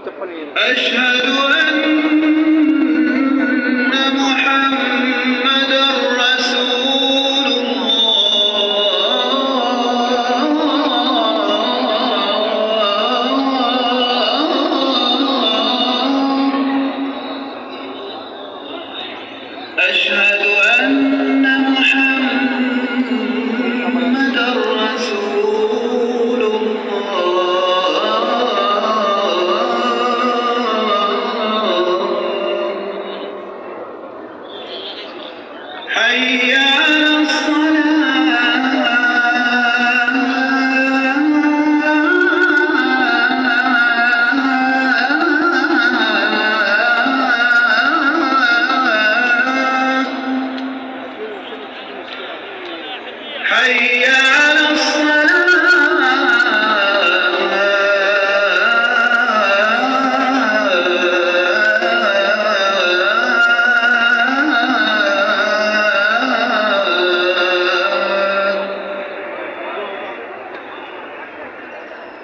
أشهد أن محمدًا رسول الله. أشهد أن محمدًا رسول الله. حي على حي على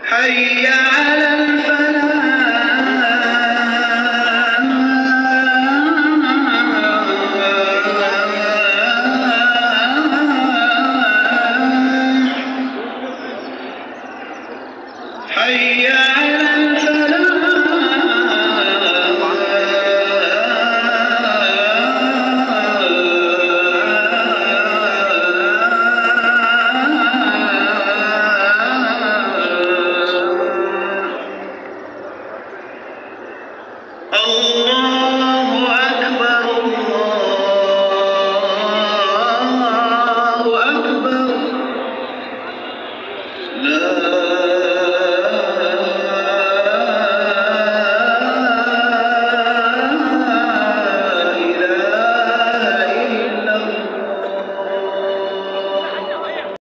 حي على حي على الله أكبر الله أكبر لا